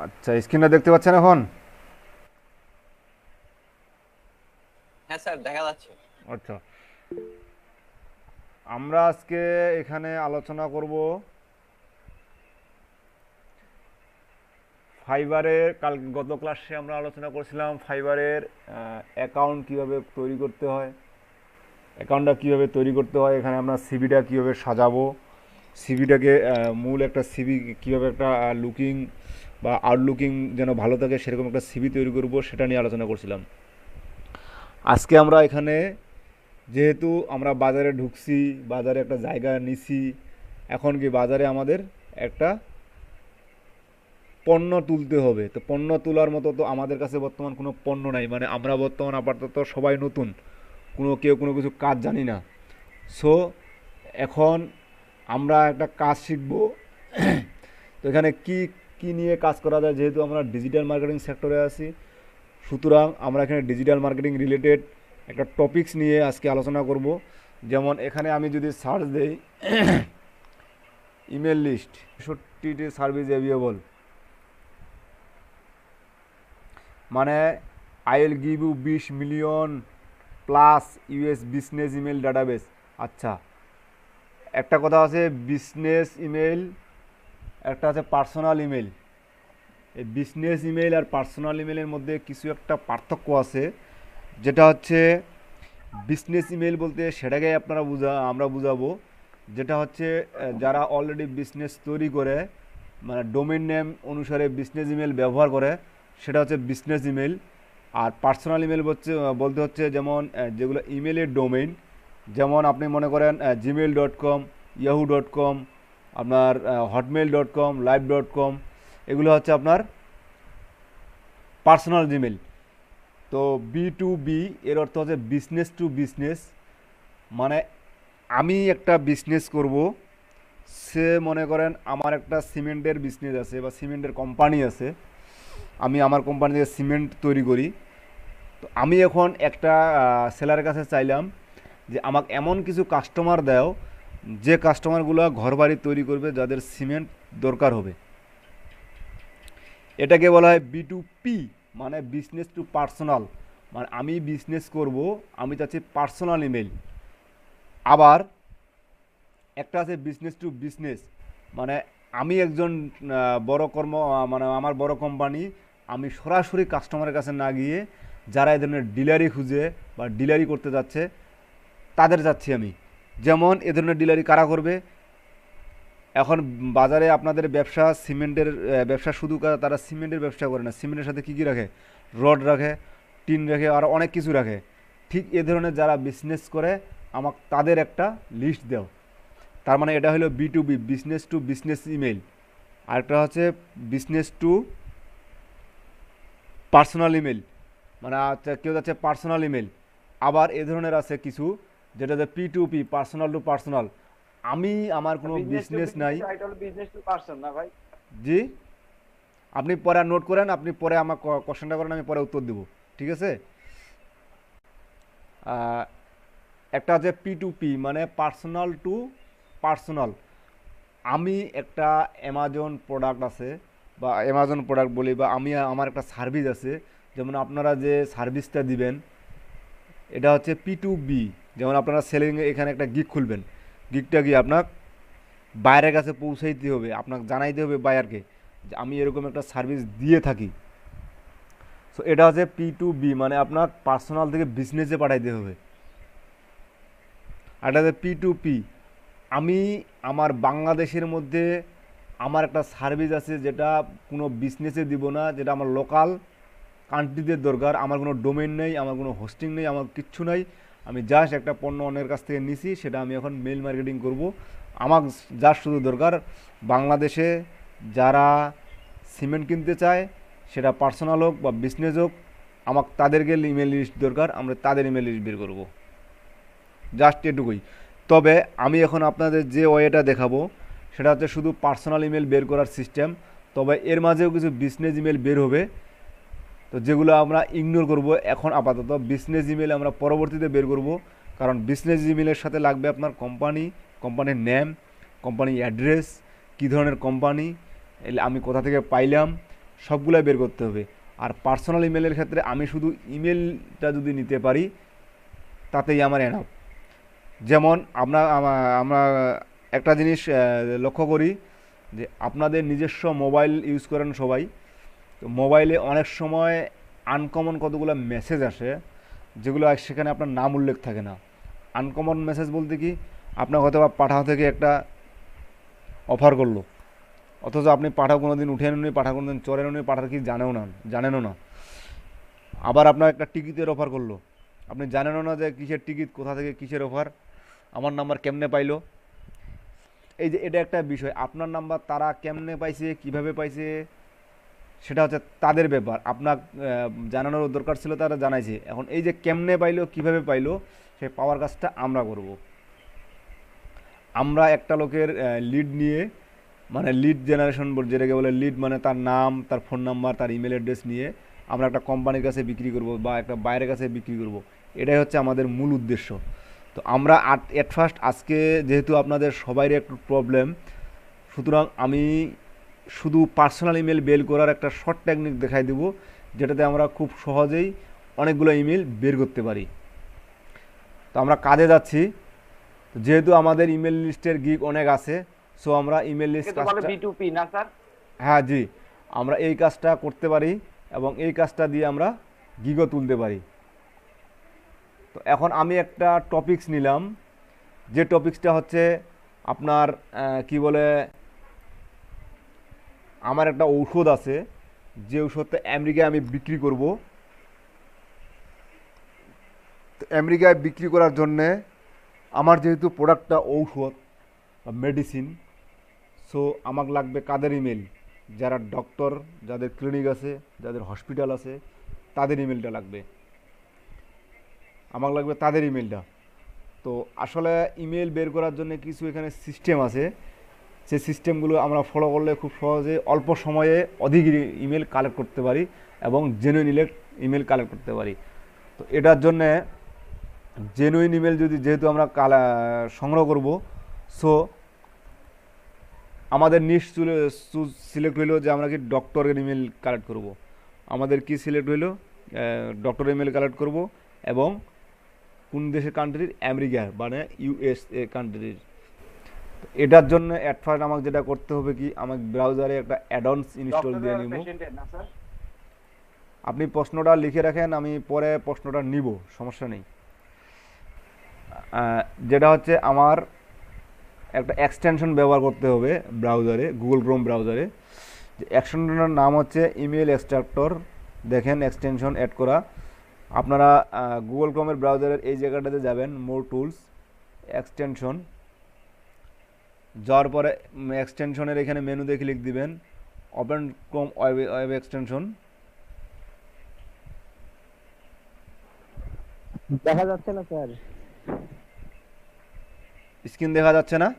আচ্ছা, স্ক্রিনটা দেখতে পাচ্ছেন এখন? হ্যাঁ স্যার, দেখা যাচ্ছে। আচ্ছা, আমরা আজকে এখানে আলোচনা করব ফাইবারের। গত ক্লাসে আমরা আলোচনা করছিলাম ফাইবারের অ্যাকাউন্ট কিভাবে তৈরি করতে হয়, অ্যাকাউন্টটা কিভাবে তৈরি করতে হয়, এখানে আমরা সিভিটা কিভাবে সাজাবো, সিভিটাকে মূল একটা সিভি কিভাবে একটা লুকিং বা আউটলুকিং যেন ভালো থাকে সেরকম একটা সিভি তৈরি করব, সেটা নিয়ে আলোচনা করছিলাম। আজকে আমরা এখানে, যেহেতু আমরা বাজারে ঢুকছি, বাজারে একটা জায়গা নিছি, এখন কি বাজারে আমাদের একটা পণ্য তুলতে হবে। তো পণ্য তোলার মতো তো আমাদের কাছে বর্তমান কোনো পণ্য নাই, মানে আমরা বর্তমান আপাতত সবাই নতুন, কেউ কোনো কিছু কাজ জানি না। সো এখন আমরা একটা কাজ শিখব। তো এখানে কি কি নিয়ে কাজ করা যায়, যেহেতু আমরা ডিজিটাল মার্কেটিং সেক্টরে আছি, সুতরাং আমরা এখানে ডিজিটাল মার্কেটিং রিলেটেড একটা টপিকস নিয়ে আজকে আলোচনা করব। যেমন এখানে আমি যদি সার্চ দেই ইমেল লিস্ট ৬৬টি সার্ভিস অ্যাভেলেবল, মানে I will give you 20 million plus US business email database. আচ্ছা, একটা কথা আছে বিজনেস ইমেল, একটা আছে পার্সোনাল ইমেল। এই বিজনেস ইমেল আর পার্সোনাল ইমেলের মধ্যে কিছু একটা পার্থক্য আছে, যেটা হচ্ছে বিজনেস ইমেল বলতে সেটাকে আমরা বুঝাবো, যেটা হচ্ছে যারা অলরেডি বিজনেস তৈরি করে, মানে ডোমেন নেম অনুসারে বিজনেস ইমেল ব্যবহার করে, সেটা হচ্ছে বিজনেস ইমেল। আর পার্সোনাল ইমেল বলতে হচ্ছে যেমন যেগুলো ইমেলের ডোমেইন, যেমন আপনি মনে করেন gmail.com, yahoo.com, আপনার hotmail.com, live.com, এগুলো হচ্ছে আপনার পার্সোনাল জিমেল। তো B2B এর অর্থ হচ্ছে বিজনেস টু বিজনেস, মানে আমি একটা বিজনেস করব, সে মনে করেন আমার একটা সিমেন্টের বিজনেস আছে বা সিমেন্টের কোম্পানি আছে, আমি আমার কোম্পানি থেকে সিমেন্ট তৈরি করি। তো আমি এখন একটা সেলারের কাছে চাইলাম যে আমাকে এমন কিছু কাস্টমার দাও, যে কাস্টমারগুলো ঘরবাড়ি তৈরি করবে, যাদের সিমেন্ট দরকার হবে। এটাকে বলা হয় B2P, মানে বিজনেস টু পার্সোনাল, মানে আমি বিজনেস করব, আমি চাচ্ছি পার্সোনাল ইমেল। আবার একটা আছে বিজনেস টু বিজনেস, মানে আমি একজন মানে আমার বড় কোম্পানি, আমি সরাসরি কাস্টমারের কাছে না গিয়ে যারা এই ধরনের ডিলারি খুঁজে বা ডিলারি করতে যাচ্ছে তাদের যাচ্ছি আমি। যেমন এ ধরনের ডিলারি কারা করবে? এখন বাজারে আপনাদের ব্যবসা সিমেন্টের ব্যবসা, শুধু তারা সিমেন্টের ব্যবসা করে না, সিমেন্টের সাথে কী কী রাখে, রড রাখে, টিন রাখে, আর অনেক কিছু রাখে। ঠিক এ ধরনের যারা বিজনেস করে, আমাকে তাদের একটা লিস্ট দাও। তার মানে এটা হলো B2B, business to business email. আরেকটা হচ্ছে বিজনেস টু পার্সোনাল ইমেল, মানে কেউ যাচ্ছে পার্সোনাল ইমেল। আবার এ ধরনের আছে কিছু, যেটা হচ্ছে P2P, পার্সোনাল টু পার্সোনাল। আমি আমার কোনো বিজনেস টু বিজনেস নাই। বিজনেস, এটা হলো বিজনেস টু পারসন না ভাই? জি, আপনি পরে নোট করেন, আপনি পরে আমার কোশ্চেনটা করেন, আমি পরে উত্তর দেবো, ঠিক আছে? আহ, একটা হচ্ছে P2P, মানে পার্সোনাল টু পার্সোনাল। আমি একটা অ্যামাজন প্রোডাক্ট আছে, বা অ্যামাজন প্রোডাক্ট বলি, বা আমার একটা সার্ভিস আছে, যেমন আপনারা যে সার্ভিসটা দিবেন, এটা হচ্ছে P2B। যেমন আপনারা সেলিং এখানে একটা গিগ খুলবেন, গিগটা কি আপনার বাইরের কাছে পৌঁছাইতে হবে, আপনাকে জানাইতে হবে বায়ারকে যে আমি এরকম একটা সার্ভিস দিয়ে থাকি। সো এটা হচ্ছে P2B, মানে আপনার পার্সোনাল থেকে বিজনেসে পাঠাইতে হবে। আর এটা হচ্ছে P2P, আমি আমার বাংলাদেশের মধ্যে আমার একটা সার্ভিস আছে, যেটা কোনো বিজনেসে দিব না, যেটা আমার লোকাল কান্ট্রিদের দরকার। আমার কোনো ডোমেন নেই, আমার কোনো হোস্টিং নেই, আমার কিচ্ছু নাই। আমি জাস্ট একটা পণ্য অন্যের কাছ থেকে নিছি, সেটা আমি এখন মেল মার্কেটিং করব। আমার জাস্ট শুধু দরকার বাংলাদেশে যারা সিমেন্ট কিনতে চায়, সেটা পার্সোনাল হোক বা বিজনেস হোক, আমাকে তাদেরকে ইমেল লিস্ট দরকার, আমরা তাদের ইমেল লিস্ট বের করব। জাস্ট এটুকুই। তবে আমি এখন আপনাদের যে ওয়েটা দেখাবো, সেটা হচ্ছে শুধু পার্সোনাল ইমেল বের করার সিস্টেম। তবে এর মাঝেও কিছু বিজনেস ইমেল বের হবে, তো যেগুলো আমরা ইগনোর করব এখন আপাতত। বিজনেস ইমেল আমরা পরবর্তীতে বের করব, কারণ বিজনেস ইমেলের সাথে লাগবে আপনার কোম্পানি, কোম্পানির নেম, কোম্পানি অ্যাড্রেস, কী ধরনের কোম্পানি, আমি কোথা থেকে পাইলাম, সবগুলাই বের করতে হবে। আর পার্সোনাল ইমেলের ক্ষেত্রে আমি শুধু ইমেলটা যদি নিতে পারি তাতেই আমার এনাফ। যেমন আমরা একটা জিনিস লক্ষ্য করি যে আপনাদের নিজস্ব মোবাইল ইউজ করেন সবাই, তো মোবাইলে অনেক সময় আনকমন কতগুলো মেসেজ আসে যেগুলো সেখানে আপনার নাম উল্লেখ থাকে না। আনকমন মেসেজ বলতে কি, আপনার হয়তো বা পাঠাও থেকে একটা অফার করলো, অথচ আপনি পাঠাও কোনো দিন উঠে নেননি, পাঠা কোনো দিন চড়ে নেননি, পাঠার কি জানেনও না। আবার আপনার একটা টিকিটের অফার করলো, আপনি জানেনও না যে কিসের টিকিট, কোথা থেকে কিসের অফার, আমার নাম্বার কেমনে পাইলো। এই যে এটা একটা বিষয়, আপনার নাম্বার তারা কেমনে পাইছে, কিভাবে পাইছে, সেটা হচ্ছে তাদের ব্যাপার। আপনার জানানোর দরকার ছিল, তারা জানাইছে। এখন এই যে কেমনে পাইলো, কিভাবে পাইলো, সেই পাওয়ার কাজটা আমরা করব। আমরা একটা লোকের লিড নিয়ে, মানে লিড জেনারেশন যেটাকে বলে, লিড মানে তার নাম, তার ফোন নাম্বার, তার ইমেল অ্যাড্রেস নিয়ে আমরা একটা কোম্পানির কাছে বিক্রি করব বা একটা বাইরের কাছে বিক্রি করব। এটাই হচ্ছে আমাদের মূল উদ্দেশ্য। তো আমরা অ্যাট ফার্স্ট আজকে যেহেতু আপনাদের সবাইয়ের একটু প্রবলেম, সুতরাং আমি শুধু পার্সোনাল ইমেল বের করার একটা শর্ট টেকনিক দেখাই দেব, যেটাতে আমরা খুব সহজেই অনেকগুলো ইমেল বের করতে পারি। তো আমরা কাজে যাচ্ছি। যেহেতু আমাদের ইমেল লিস্টের গিগ অনেক আছে, সো আমরা ইমেল লিস্ট একে তো বলে কাজটা, B2P না স্যার? হ্যাঁ জি, আমরা এই কাজটা করতে পারি এবং এই কাজটা দিয়ে আমরা গিগও তুলতে পারি। তো এখন আমি একটা টপিকস নিলাম, যে টপিকসটা হচ্ছে আপনার কি বলে, আমার একটা ঔষধ আছে, যে ঔষধটা আমেরিকায় আমি বিক্রি করব। তো আমেরিকায় বিক্রি করার জন্যে আমার যেহেতু প্রোডাক্টটা ঔষধ বা মেডিসিন, সো আমার লাগবে কাদের ইমেল, যারা ডক্টর, যাদের ক্লিনিক আছে, যাদের হসপিটাল আছে, তাদের ইমেলটা লাগবে, আমার লাগবে তাদের ইমেলটা। তো আসলে ইমেল বের করার জন্য কিছু এখানে সিস্টেম আছে, সেই সিস্টেমগুলো আমরা ফলো করলে খুব সহজে অল্প সময়ে অধিক ইমেল কালেক্ট করতে পারি এবং জেনুইন ইমেল কালেক্ট করতে পারি। তো এটার জন্যে জেনুইন ইমেল যদি যেহেতু আমরা সংগ্রহ করব, সো আমাদের সিলেক্ট হইলো যে আমরা কি ডক্টরের ইমেল কালেক্ট করব। আমাদের কি সিলেক্ট হইলো, ডক্টরের ইমেল কালেক্ট করব এবং কোন দেশের কান্ট্রির, আমেরিকার মানে ইউএসএ কান্ট্রির। এটার জন্য অ্যাট ফার্স্ট আমাকে যেটা করতে হবে কি, আমাকে ব্রাউজারে একটা অ্যাডন্স ইনস্টল দিয়ে নিব। পেশেন্টের না স্যার? আপনি প্রশ্নটা লিখে রাখেন, আমি পরে প্রশ্নটা নিব, সমস্যা নেই। যেটা হচ্ছে আমার একটা এক্সটেনশন ব্যবহার করতে হবে ব্রাউজারে, গুগল ক্রোম ব্রাউজারে। যে এক্সটেনশনের নাম হচ্ছে ইমেল এক্সট্রাক্টর। দেখেন এক্সটেনশন অ্যাড করা। আপনারা গুগল ক্রোমের ব্রাউজারের এই জায়গাটাতে যাবেন, মোর টুলস, এক্সটেনশন। যাওয়ার পরে এক্সটেনশনের এখানে মেনুতে ক্লিক দিবেন, ওপেন ক্রোম ওয়েব এক্সটেনশন। দেখা যাচ্ছে না স্যার। স্ক্রিন দেখা যাচ্ছে না?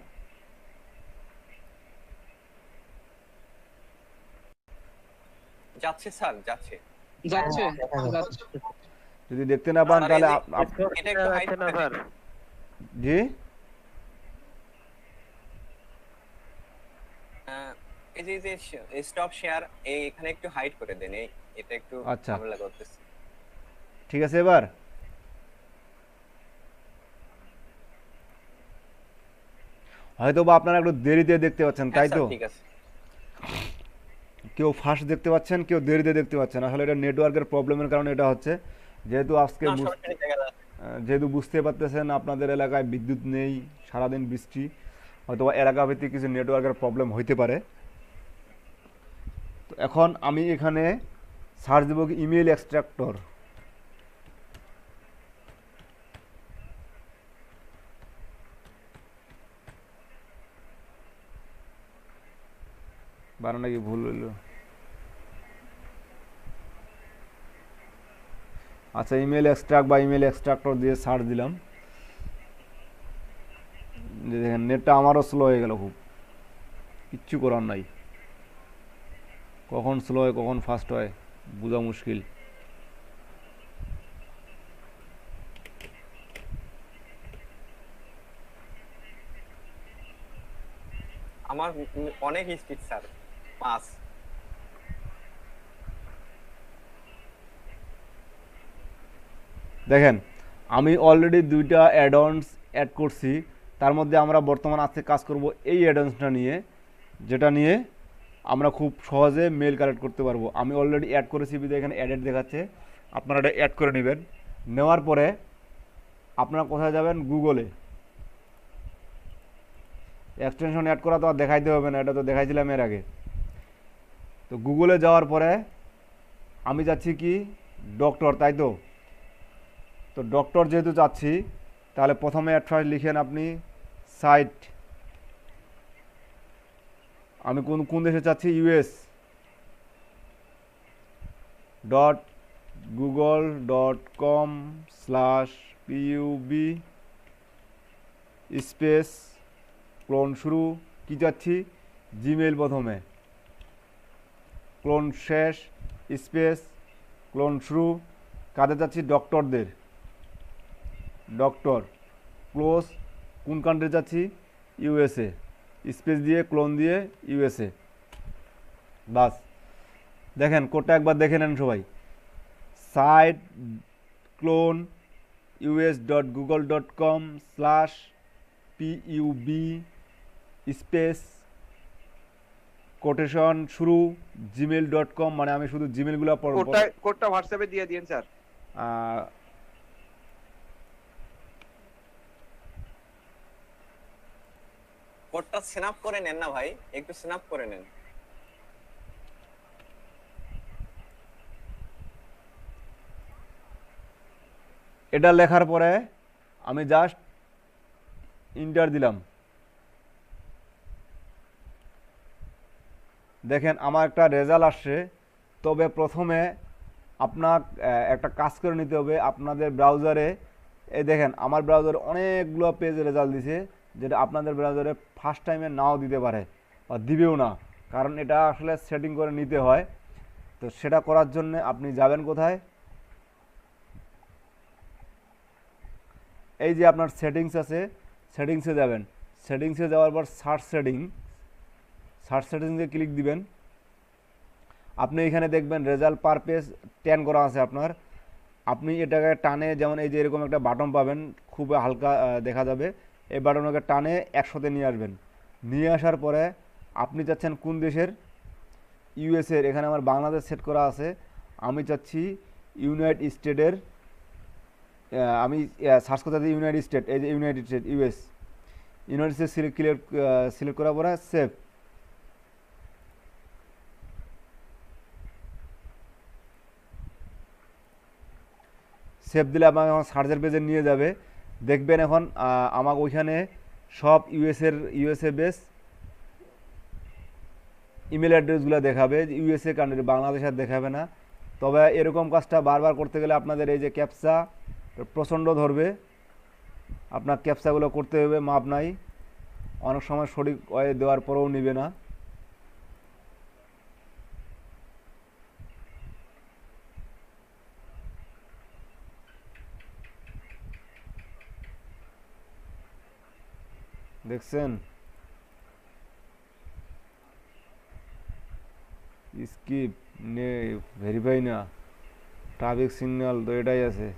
যাচ্ছে স্যার, যাচ্ছে। যাচ্ছে যাচ্ছে। যদি দেখতে না পান আর তাহলে এটা একটু হাইড করে দেন। জি, এই যে স্টপ শেয়ার, এখানে একটু হাইড করে দেন। এটা একটু আচ্ছা। ঝামেলা করতেছে। ঠিক আছে। এবার হয়তো বা আপনারা একটু দেরিতে দেখতে পাচ্ছেন, হ্যাঁ তাই স্যার, তো? ঠিক আছে। কেউ ফাস্ট দেখতে পাচ্ছেন, কেউ দেরিতে দেখতে পাচ্ছেন। আসলে এটা নেটওয়ার্কের প্রবলেমের কারণে এটা হচ্ছে। যেহেতু আজকে না, সরাসরি দেখা যাচ্ছে। যেহেতু বুঝতে পারতেছেন আপনাদের এলাকায় বিদ্যুৎ নেই, সারাদিন বৃষ্টি, হয়তো বা এলাকা ভিত্তিক কিছু নেটওয়ার্কের প্রবলেম হইতে পারে। তো এখন আমি এখানে সার্চ দেবো কি ইমেল এক্সট্রাক্টর। বানানো কি ভুল হইলো? আচ্ছা, ইমেল এক্সট্রাক্ট বা ইমেল এক্সট্রাক্টর দিয়ে সার্চ দিলাম। যে দেখেন নেটটা আমারও স্লো হয়ে গেল খুব, কিচ্ছু করার নাই। কখন স্লো হয় কখন ফাস্ট হয় বোঝা মুশকিল। আমার অনেক স্পিড স্যার, 5। দেখেন আমি অলরেডি 2টা অ্যাডঅনস অ্যাড করছি, তার মধ্যে আমরা বর্তমান আজকে কাজ করব এই অ্যাডঅনসটা নিয়ে, যেটা নিয়ে আমরা খুব সহজে মেল কালেক্ট করতে পারবো। আমি অলরেডি অ্যাড করেছি বিধায় এখানে অ্যাডেড দেখাচ্ছে, আপনারা এটা অ্যাড করে নেবেন। নেওয়ার পরে আপনারা কোথায় যাবেন, গুগলে। এক্সটেনশন অ্যাড করা তো আর দেখাইতে হবে না, এটা তো দেখাইছিলাম এর আগে। তো গুগলে যাওয়ার পরে আমি যাচ্ছি কি ডক্টর, তাই তো। তো ডক্টর যেহেতু যাচ্ছি, তাহলে প্রথমে অ্যাট ফার্স্ট লিখেন আপনি সাইট। আমি কোন কোন দেশে চাচ্ছি, ইউএস .google.com/pub স্পেস ক্লোন শুরু, কি চাচ্ছি, জিমেইল প্রথমে, ক্লোন শেষ, স্পেস ক্লোন শুরু, কাদের যাচ্ছি, ডক্টরদের, ডক্টর ক্লোজ, কোন কান্ট্রি যাচ্ছি, ইউএসএ, স্পেস দিয়ে ক্লোন দিয়ে ইউএসএ। বাস, দেখেন কোডটা একবার দেখে নেন সবাই। Site clone us.google.com/pub space quotation শুরু gmail.com, মানে আমি শুধু জিমেলগুলো কোডটা হোয়াটসঅ্যাপে দিয়ে দিন স্যার। কোডটা স্ন্যাপ করে নেন না ভাই, একটু স্ন্যাপ করে নেন। এটা লেখার পরে আমি জাস্ট ইন্টার দিলাম। দেখেন আমার একটা রেজাল্ট আসছে। তবে প্রথমে আপনার একটা কাজ করে নিতে হবে আপনাদের ব্রাউজারে। এই দেখেন আমার ব্রাউজারে অনেকগুলো পেজ রেজাল্ট দিছে, যেটা আপনাদের ব্রাউজারে ফার্স্ট টাইমে নাও দিতে পারে বা দিবেও না, কারণ এটা আসলে সেটিং করে নিতে হয়। তো সেটা করার জন্য আপনি যাবেন কোথায়, এই যে আপনার সেটিংস আছে, সেটিংসে যাবেন। সেটিংসে যাওয়ার পর সার্চ সেটিংসে ক্লিক দিবেন। আপনি এখানে দেখবেন রেজাল্ট পার পেজ 10 করা আছে আপনার। আপনি এটাকে টানে, যেমন এই যে এরকম একটা বাটন পাবেন, খুব হালকা দেখা যাবে, এই বাটনটাকে টানে 100-তে নিয়ে আসবেন। নিয়ে আসার পরে আপনি চাচ্ছেন কোন দেশের, ইউএসএর, এখানে আমার বাংলাদেশ সেট করা আছে। আমি চাচ্ছি ইউনাইটেড স্টেটের, আমি সার্চ করতে চাচ্ছি ইউনাইটেড স্টেট, এই যে United state, United state select করার পরে সেভ। সেভ দিলে আমাকে এখন সার্চের পেজে নিয়ে যাবে। দেখবেন এখন আমাকে ওইখানে সব ইউএসএ বেস ইমেল অ্যাড্রেসগুলো দেখাবে। ইউএসএ কান্ট্রি, বাংলাদেশ আর দেখাবে না। তবে এরকম কাজটা বারবার করতে গেলে আপনাদের এই যে ক্যাপচা প্রচণ্ড ধরবে, আপনার ক্যাপচাগুলো করতে হবে, মাপ নাই, অনেক সময় সঠিক ওয়ে দেওয়ার পরেও নিবে না। দেখছেন, স্কিপ নে, ভেরিফাই না, ট্রাফিক সিগন্যাল তো এটাই আছে।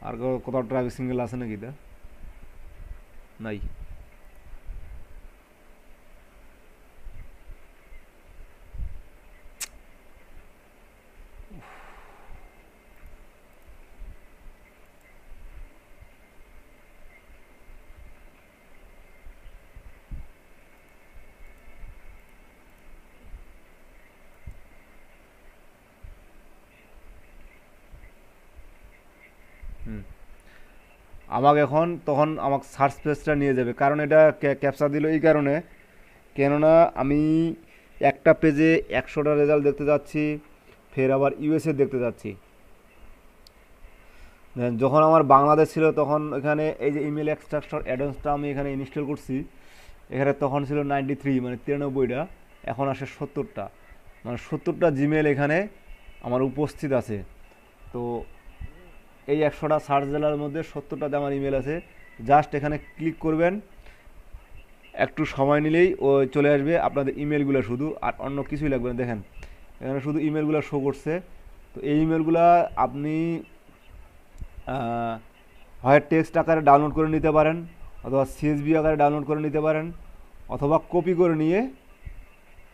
আর কোথাও ট্রাফিক সিগন্যাল আছে নাকি? তা নাই। আমাকে এখন তখন আমাকে সার্চ পেজটা নিয়ে যাবে, কারণ এটা ক্যাপচা দিল এই কারণে, কেননা আমি একটা পেজে 100টা রেজাল্ট দেখতে যাচ্ছি, ফের আবার ইউএসএ দেখতে যাচ্ছি। যখন আমার বাংলাদেশ ছিল তখন এখানে এই যে ইমেল এক্সট্রাক্টর অ্যাডভান্সটা আমি এখানে ইনস্টল করছি, এখানে তখন ছিল 93, মানে 93টা, এখন আসে 70টা, মানে 70টা জিমেল এখানে আমার উপস্থিত আছে। তো এই 100টা সার্চ জেলার মধ্যে 70টাতে আমার ইমেল আছে। জাস্ট এখানে ক্লিক করবেন, একটু সময় নিলেই ও চলে আসবে আপনাদের ইমেলগুলো শুধু, আর অন্য কিছুই লাগবে না। দেখেন এখানে শুধু ইমেলগুলো শো করছে। তো এই ইমেলগুলো আপনি হয় টেক্সট আকারে ডাউনলোড করে নিতে পারেন, অথবা সিএসভি আকারে ডাউনলোড করে নিতে পারেন, অথবা কপি করে নিয়ে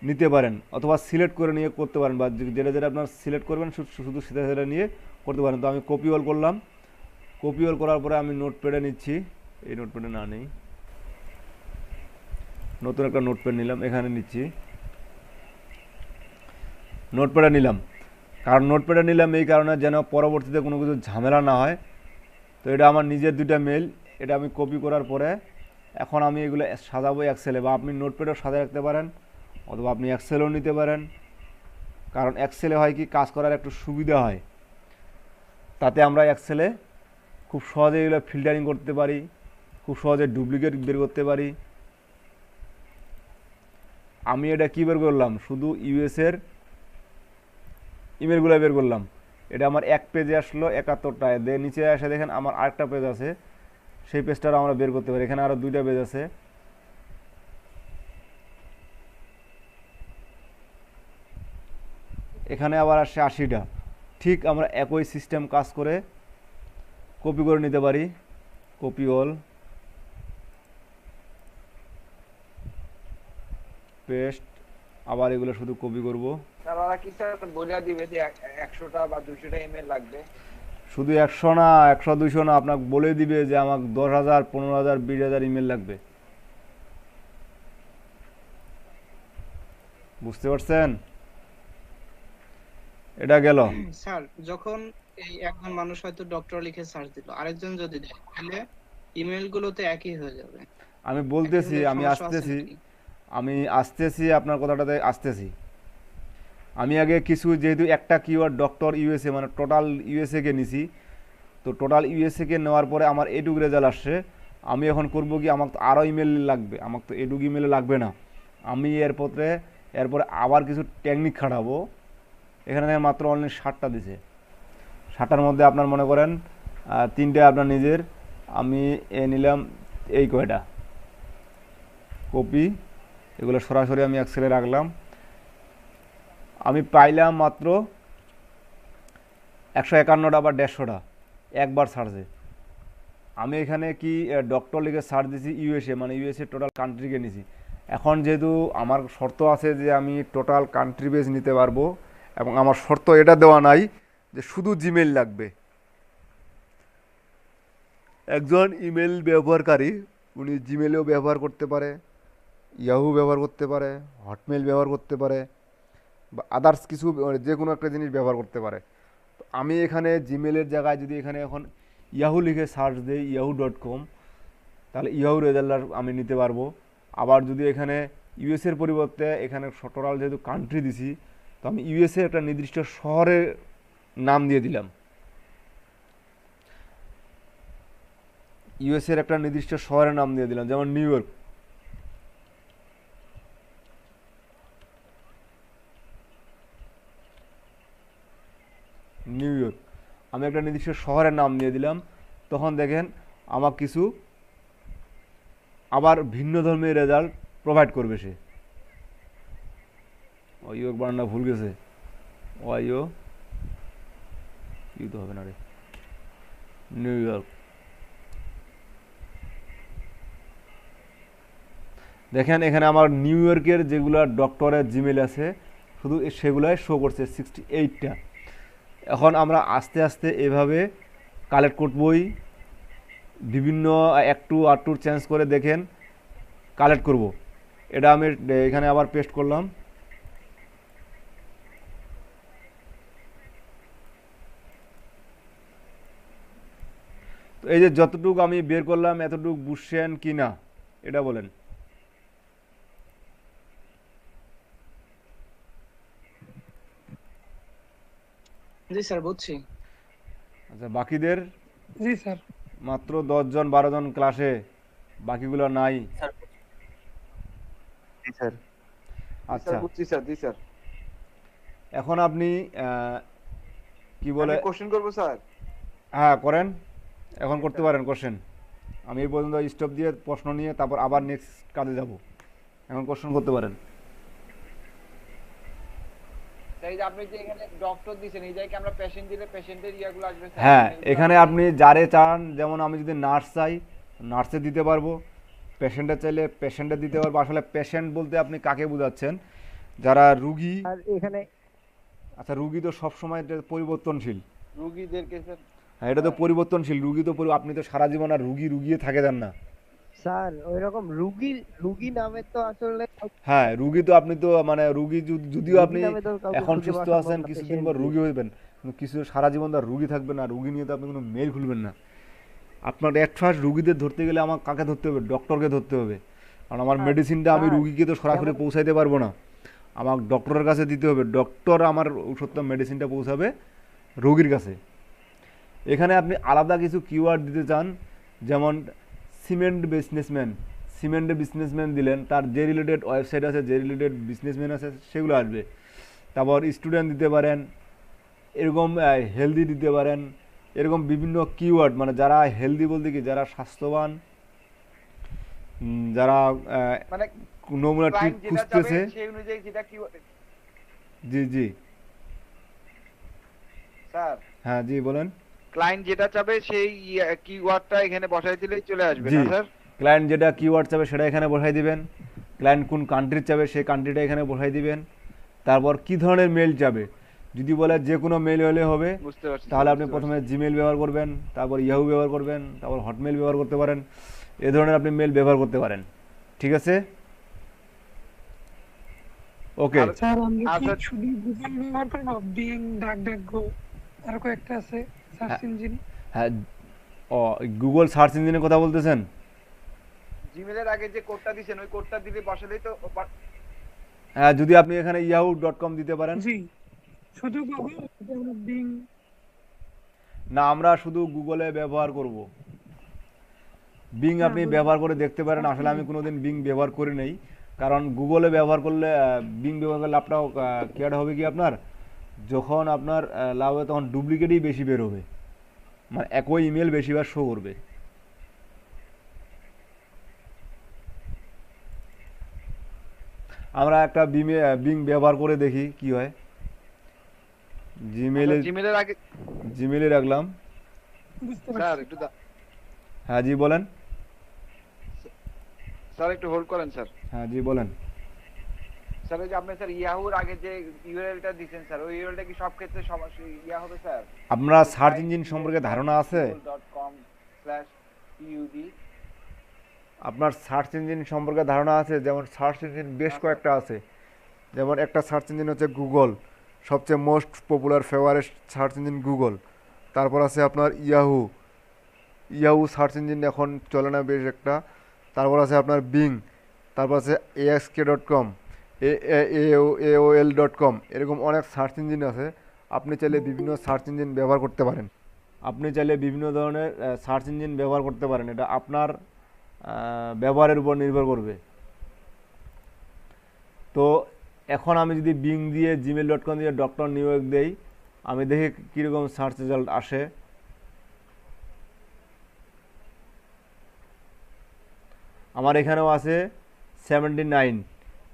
নিতে পারেন, অথবা সিলেক্ট করে নিয়ে করতে পারেন, বা যেটা যেটা আপনার সিলেক্ট করবেন শুধু সেটা সেটা নিয়ে করতে পারেন। তো আমি কপি অল করলাম, কপি অল করার পরে আমি নোটপ্যাডে নিচ্ছি, এই নোটপ্যাডে না নেই, নতুন একটা নোটপ্যাড নিলাম, এখানে নিচ্ছি, নোটপ্যাডে নিলাম। কারণ নোটপ্যাডে নিলাম এই কারণে যেন পরবর্তীতে কোনো কিছু ঝামেলা না হয়। তো এটা আমার নিজের দুইটা মেল, এটা আমি কপি করার পরে এখন আমি এগুলো সাজাবো এক্সেলে, বা আপনি নোটপ্যাডেও সাজায় রাখতে পারেন, অথবা আপনি এক্সেলও নিতে পারেন। কারণ এক্সেলে হয় কি, কাজ করার একটু সুবিধা হয়, তাতে আমরা এক্সেলে খুব সহজে এগুলো ফিল্টারিং করতে পারি, খুব সহজে ডুপ্লিকেট বের করতে পারি। আমি এটা কী বের করলাম, শুধু ইউএসের ইমেলগুলো বের করলাম। এটা আমার এক পেজে আসলো 71টায়, নিচে এসে দেখেন আমার আরেকটা পেজ আছে, সেই পেজটাও আমরা বের করতে পারি। এখানে আরও দুইটা পেজ আছে, এখানে আবার আসছে 80টা। ঠিক আমরা একই সিস্টেম কাজ করে কপি করে নিতে পারি, কপি অল, পেস্ট, আবার এগুলো শুধু কপি করব। স্যার ওরা কি স্যার বলে দিবে যে 100টা বা 200টা ইমেল লাগবে? শুধু 100 না, 100 200 না, আপনাকে বলে দিবে যে আমাকে 10,000 15,000 20,000 ইমেল লাগবে। বুঝতে পারছেন? এটা গেল। স্যার যখন এই একজন মানুষ হয়তো ডক্টর লিখে সার্চ দিল, আরেকজন যদি দেয় তাহলে ইমেল গুলোতে একই হয়ে যাবে। আমি একই বলতেছি, হলে আমি সমস্যা আছে আসতেছি, নাকি? আমি আসতেছি আপনার কথাটাতে আসতেছি। আমি আগে কিছু, যেহেতু একটা কিওয়ার্ড ডক্টর ইউএসএ মানে টোটাল ইউএসএ কে নিছি, তো টোটাল ইউএসএ কে নেওয়ার পরে আমার এটুক রেজাল্ট আসছে। আমি এখন করব কি, আমাকে তো আরও ইমেল লাগবে, আমাকে তো এটুক ইমেলে লাগবে না। আমি এরপরে আবার কিছু টেকনিক খাটাবো। এখানে দেখেন মাত্র অনলি 60টা দিছে, 60টার মধ্যে আপনার মনে করেন 3টে আপনার নিজের, আমি নিলাম এই কয়টা কপি, এগুলো সরাসরি আমি এক্সেলে রাখলাম। আমি পাইলাম মাত্র 151টা বা 150টা একবার সার্চে। আমি এখানে কি ডক্টর লিখে সার্চ দিছি ইউএসএ, মানে ইউএসএ টোটাল কান্ট্রিকে নিছি। এখন যেহেতু আমার শর্ত আছে যে আমি টোটাল কান্ট্রি বেজ নিতে পারবো, এবং আমার শর্ত এটা দেওয়া নাই যে শুধু জিমেইল লাগবে। একজন ইমেল ব্যবহারকারী উনি জিমেলেও ব্যবহার করতে পারে, ইয়াহু ব্যবহার করতে পারে, হটমেল ব্যবহার করতে পারে, বা আদার্স কিছু যে কোনো একটা জিনিস ব্যবহার করতে পারে। তো আমি এখানে জিমেলের জায়গায় যদি এখানে এখন ইয়াহু লিখে সার্চ দিই yahoo.com, তাহলে ইয়াহু রেজাল্ট আমি নিতে পারবো। আবার যদি এখানে ইউএসের পরিবর্তে এখানে টোটাল যেহেতু কান্ট্রি দিছি, তো আমি ইউএসএ একটা নির্দিষ্ট শহরের নাম দিয়ে দিলাম, ইউএসএর একটা নির্দিষ্ট শহরের নাম দিয়ে দিলাম, যেমন নিউ ইয়র্ক। নিউ ইয়র্ক আমি একটা নির্দিষ্ট শহরের নাম দিয়ে দিলাম। তখন দেখেন আমার কিছু আবার ভিন্ন ধর্মের রেজাল্ট প্রোভাইড করবে সে। ইয়র্ক বানানটা ভুল গেছে, ইউ তো হবে না রে, নিউ ইয়র্ক। দেখেন এখানে আমার নিউ ইয়র্কের যেগুলো ডক্টরের জিমেল আছে শুধু সেগুলাই শো করছে 68টা। এখন আমরা আস্তে আস্তে এভাবে কালেক্ট করবই, বিভিন্ন একটু আটটু চেঞ্জ করে দেখেন কালেক্ট করব। এটা আমি এখানে আবার পেস্ট করলাম। তো এই যে যতটুকু আমি বের করলাম এতটুকু বুঝছেন কি না এটা বলেন। জি স্যার বুঝছি। আচ্ছা, বাকিদের জি স্যার। মাত্র 10 জন 12 জন ক্লাসে, বাকিগুলো নাই। স্যার জি স্যার। আচ্ছা, বুঝছি স্যার। জি স্যার। এখন আপনি কি বলে, আমি কোশ্চেন করব স্যার? হ্যাঁ করেন, এখন করতে পারেন কোশ্চেন। আমি এই পর্যন্ত স্টপ দিয়ে প্রশ্ন নিয়ে তারপর আবার নেক্সট কাজে যাব। এখন কোশ্চেন করতে পারেন। তাই যে আপনি যে এখানে ডক্টর দিছেন এই জায়গায় কি আমরা পেশেন্ট দিলে পেশেন্টের ইয়াগুলো আসবে স্যার? হ্যাঁ, email গুলো এখানে আসবে? আপনি যারে চান, যেমন আমি যদি নার্স চাই নার্সে দিতে পারবো, পেশেন্টে চাইলে পেশেন্টে দিতে পারবো। আসলে পেশেন্ট বলতে আপনি কাকে বোঝাচ্ছেন? যারা রুগী। আর এখানে আচ্ছা, রুগী তো সবসময় এটা পরিবর্তনশীল। রুগীদেরকে স্যার হ্যাঁ, এটা তো পরিবর্তনশীল। রুগী তো আপনি তো সারা জীবন আর রুগী রুগিয়ে থাকে যান না। স্যার ওইরকম রুগী নামে তো আসলে হ্যাঁ, রুগী তো আপনি তো মানে রুগী যদিও রুগী আপনি নামে তো কাউকে এখন খুঁজে সুস্থ পাওয়া আছেন, সম্ভব না, কিছুদিন patient পর দিয়ে। রুগী হইবেন, কিন্তু কিছু সারা জীবন তো আর রুগী থাকবেন না। রুগী নিয়ে তো আপনি কোনো মেল খুলবেন না। আপনার এট ফার্স্ট রুগীদের ধরতে গেলে আমার কাকে ধরতে হবে? ডক্টরকে ধরতে হবে। কারণ আমার আর মেডিসিনটা আমি স্যার, রুগীকে তো সরাসরি যেমন- পৌঁছাইতে পারবো না। আমার ডক্টরের কাছে দিতে হবে। ডক্টর আমার ওষুধটা মেডিসিনটা পৌঁছাবে রোগীর কাছে। এখানে আপনি আলাদা কিছু কিওয়ার্ড দিতে চান, যেমন সিমেন্ট বিজনেসম্যান দিলেন, তার যে রিলেটেড ওয়েবসাইট আছে, যে রিলেটেড বিজনেসম্যান আছে সেগুলো আসবে। তারপর স্টুডেন্ট দিতে পারেন, এরকম হেলদি দিতে পারেন, এরকম বিভিন্ন কিওয়ার্ড, মানে যারা হেলদি বলতে কি, যারা স্বাস্থ্যবান, যারা মানে নমুনা টিপ ক্লায়েন্ট যেটা চাবে খুঁজতেছে। সেই অনুযায়ী যেটা কি জি জি, স্যার হ্যাঁ জি বলেন। ক্লায়েন্ট যেটা চাবে সেই কিওয়ার্ডটা এখানে বসাই দিলেই চলে আসবে জি, না স্যার? ক্লায়েন্ট যেটা কিওয়ার্ড চাবে সেটা এখানে বসাই দিবেন। ক্লায়েন্ট কোন কান্ট্রির চাবে সেই কান্ট্রিটা এখানে বসাই দিবেন। তারপর কি ধরনের মেল চাবে, যদি বলে যে কোনো মেল হলে হবে, বুঝতে পারছি তাহলে স্যার, আপনি বুঝতে প্রথমে পারছি। জিমেল ব্যবহার করবেন, তারপর ইয়াহু ব্যবহার করবেন, তারপর হটমেল ব্যবহার করতে পারেন। এ ধরনের আপনি মেল ব্যবহার করতে পারেন। ঠিক আছে, ওকে। আর- স্যার আমরা কি আচ্ছা। শুধু গুগল ব্যবহার করি না, বিং, ডাকডাকগো, আরো কয়েকটা আছে সার্চ হ্যাঁ। ইঞ্জিন? হ্যাঁ, ও গুগল সার্চ ইঞ্জিনের কথা বলতেছেন? জিমেলের আগে যে কোডটা দিছেন ওই কোডটা দিলে বসালেই তো হ্যাঁ, যদি আপনি এখানে yahoo.com দিতে পারেন। জি, শুধু গুগল, আমরা বিং। না, আমরা শুধু গুগলে ব্যবহার করব। বিং আপনি ব্যবহার করে দেখতে পারেন। আসলে আমি কোনোদিন বিং ব্যবহার করি নাই, কারণ গুগলে ব্যবহার করলে বিং ব্যবহার করলে আপনার কেয়ার হবে কি, আপনার যখন আপনার লাভ হবে তখন ডুপ্লিকেটই বেশি বের হবে, মানে একই ইমেল বেশিবার শো করবে। আমরা একটা বিং ব্যবহার করে দেখি কি হয়। জিমেলের আগে জিমেলে রাখলাম। বুঝতে স্যার পারছি। একটু হ্যাঁ জি বলেন। স্যার একটু হোল্ড করেন স্যার। হ্যাঁ জি বলেন। স্যার ওই যে আপনি স্যার ইয়াহুর আগে যে ইউআরএলটা দিছেন স্যার ওই ইউআরএলটা কি সব ক্ষেত্রে ইয়া হবে স্যার? আপনার সার্চ ইঞ্জিন সম্পর্কে ধারণা আছে? google.com/pud আপনার সার্চ ইঞ্জিন সম্পর্কে ধারণা আছে? যেমন সার্চ ইঞ্জিন বেশ কয়েকটা আছে। যেমন একটা সার্চ ইঞ্জিন হচ্ছে গুগল, সবচেয়ে most popular favourite search engine Google. তারপর আছে আপনার ইয়াহু সার্চ ইঞ্জিন এখন চলে না বেশ একটা। তারপর আছে আপনার বিং, তারপর আছে AXK.com, AOL.com, এরকম অনেক সার্চ ইঞ্জিন আছে। আপনি চাইলে বিভিন্ন সার্চ ইঞ্জিন ব্যবহার করতে পারেন। আপনি চাইলে বিভিন্ন ধরনের সার্চ ইঞ্জিন ব্যবহার করতে পারেন। এটা আপনার ব্যবহারের উপর নির্ভর করবে। তো এখন আমি যদি বিং দিয়ে gmail.com দিয়ে ডক্টর নিউইয়র্ক দেই, আমি দেখি কীরকম সার্চ রেজাল্ট আসে। আমার এখানেও আছে 79,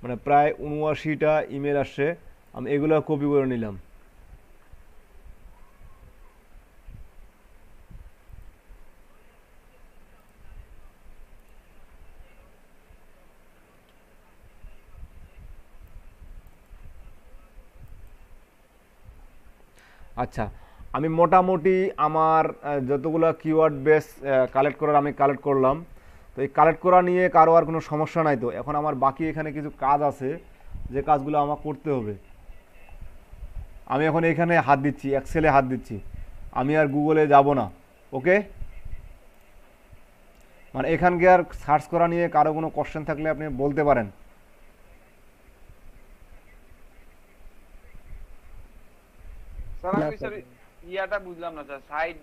মানে প্রায় 79টা ইমেল আসছে। আমি এগুলো কপি করে নিলাম। আচ্ছা, আমি মোটামুটি আমার যতগুলো কিওয়ার্ড বেস কালেক্ট করার আমি কালেক্ট করলাম। তো এই কালেক্ট করা নিয়ে কারো আর কোনো সমস্যা নাই তো? এখন আমার বাকি এখানে কিছু কাজ আছে, যে কাজগুলো আমার করতে হবে। আমি এখন এখানে হাত দিচ্ছি, এক্সেলে হাত দিচ্ছি, আমি আর গুগলে যাব না। ওকে, মানে এখানকার সার্চ করা নিয়ে কারো কোনো কোশ্চেন থাকলে আপনি বলতে পারেন। স্যার আমি স্যার ইয়াটা বুঝলাম না স্যার, সাইট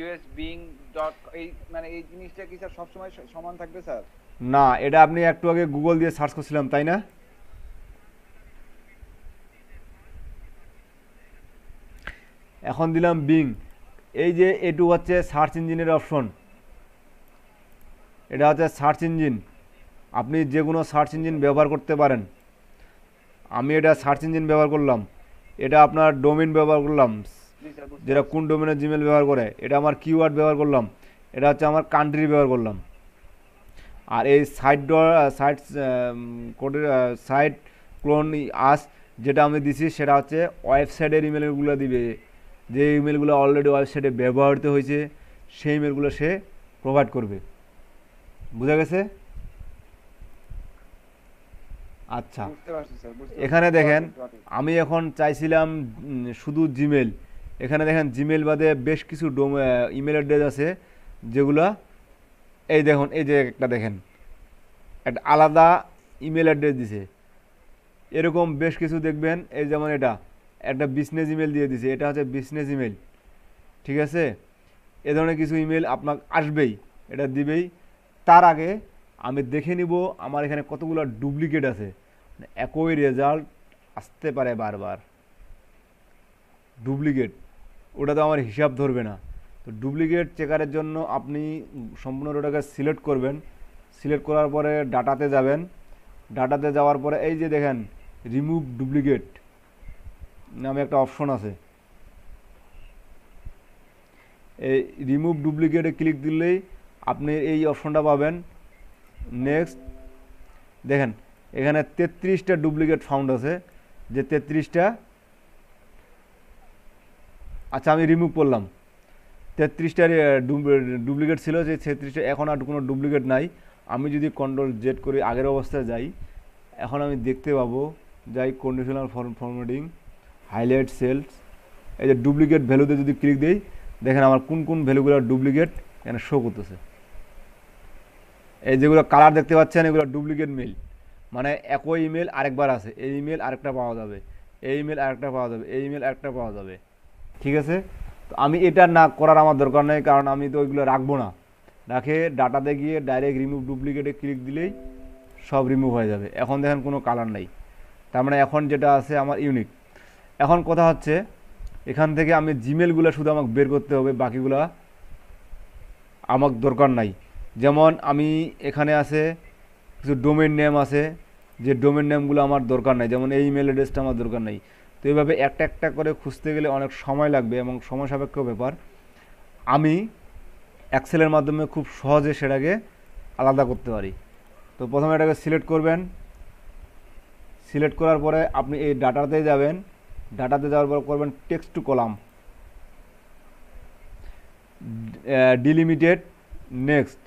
usbing ডট এই মানে এই জিনিসটা কি স্যার সবসময় সমান থাকবে স্যার? না, এটা আপনি একটু আগে গুগল দিয়ে সার্চ করছিলাম তাই না? এখন দিলাম বিং। এই যে এটু হচ্ছে সার্চ ইঞ্জিনের অপশন, এটা হচ্ছে সার্চ ইঞ্জিন। আপনি যে কোনো সার্চ ইঞ্জিন ব্যবহার করতে পারেন। আমি এটা সার্চ ইঞ্জিন ব্যবহার করলাম, এটা আপনার ডোমেইন ব্যবহার করলাম, জি স্যার বুঝতে যেটা পারছি। কোন ডোমেনে জিমেল ব্যবহার করে, এটা আমার কিওয়ার্ড ব্যবহার করলাম, এটা হচ্ছে আমার কান্ট্রি ব্যবহার করলাম। আর এই সাইট ক্লোন আস যেটা আমি দিছি সেটা হচ্ছে ওয়েবসাইটের ইমেলগুলো দিবে, যে ইমেলগুলো অলরেডি ওয়েবসাইটে ব্যবহৃত হয়েছে সেই ইমেলগুলো সে প্রোভাইড করবে। বুঝা গেছে? আচ্ছা, বুঝতে পারছি স্যার, বুঝতে এখানে পারছি। দেখেন Got it, got it. আমি এখন চাইছিলাম শুধু জিমেল, এখানে দেখেন জিমেল বাদে বেশ কিছু ইমেল অ্যাড্রেস আছে যেগুলা, এই দেখুন, এই যে একটা দেখেন একটা আলাদা ইমেল অ্যাড্রেস দিছে, এরকম বেশ কিছু দেখবেন। এই যেমন এটা একটা বিজনেস ইমেল দিয়ে দিছে, এটা হচ্ছে বিজনেস ইমেল, ঠিক আছে? এ ধরনের কিছু ইমেল আপনার আসবেই, এটা দিবেই। তার আগে আমি দেখে নিব আমার এখানে কতগুলো ডুপ্লিকেট আছে, মানে একই রেজাল্ট আসতে পারে বারবার। ডুপ্লিকেট ওটা তো আমার হিসাব ধরবে না। তো ডুপ্লিকেট চেকারের জন্য আপনি সম্পূর্ণ ওটাকে সিলেক্ট করবেন, সিলেক্ট করার পরে ডাটাতে যাবেন, ডাটাতে যাওয়ার পরে এই যে দেখেন রিমুভ ডুপ্লিকেট নামে একটা অপশন আছে, এই রিমুভ ডুপ্লিকেটে ক্লিক দিলেই আপনি এই অপশনটা পাবেন। নেক্সট দেখেন এখানে 33টা ডুপ্লিকেট ফাউন্ড আছে, যে 33টা, আচ্ছা আমি রিমুভ করলাম, 33টার ডুপ্লিকেট ছিল, যে 36টা এখন আর কোনো ডুপ্লিকেট নাই। আমি যদি কন্ট্রোল জেড করে আগের অবস্থায় যাই, এখন আমি দেখতে পাবো, যাই কন্ডিশনাল ফরম্যাটিং, হাইলাইট সেলস, এই যে ডুপ্লিকেট ভ্যালুতে যদি ক্লিক দিই, দেখেন আমার কোন কোন ভ্যালুগুলো ডুপ্লিকেট এখানে শো করতেছে। এই যেগুলো কালার দেখতে পাচ্ছেন এগুলো ডুপ্লিকেট মেল, মানে একই ইমেল আরেকবার আছে, এই ইমেল আরেকটা পাওয়া যাবে, এই ইমেল আরেকটা পাওয়া যাবে, এই ইমেল আরেকটা পাওয়া যাবে, ঠিক আছে? তো আমি এটা না করার আমার দরকার নেই, কারণ আমি তো ওইগুলো রাখবো না, রাখে ডাটাতে গিয়ে ডাইরেক্ট রিমুভ ডুপ্লিকেটে ক্লিক দিলেই সব রিমুভ হয়ে যাবে। এখন দেখেন কোনো কালার নাই, তার মানে এখন যেটা আছে আমার ইউনিক। এখন কথা হচ্ছে এখান থেকে আমি জিমেলগুলো শুধু আমাকে বের করতে হবে, বাকিগুলা আমার দরকার নাই। যেমন আমি এখানে আছে কিছু ডোমেন নেম আছে, যে ডোমেন নেমগুলো আমার দরকার নাই, যেমন এই ইমেল অ্যাড্রেসটা আমার দরকার নাই। তো এইভাবে একটা একটা করে খুঁজতে গেলে অনেক সময় লাগবে এবং সময় সাপেক্ষ ব্যাপার। আমি এক্সেলের মাধ্যমে খুব সহজে সেটাকে আলাদা করতে পারি। তো প্রথমে এটাকে সিলেক্ট করবেন, সিলেক্ট করার পরে আপনি এই ডাটাতে যাবেন, ডাটাতে যাওয়ার পর করবেন টেক্সট টু কলাম, ডিলিমিটেড, নেক্সট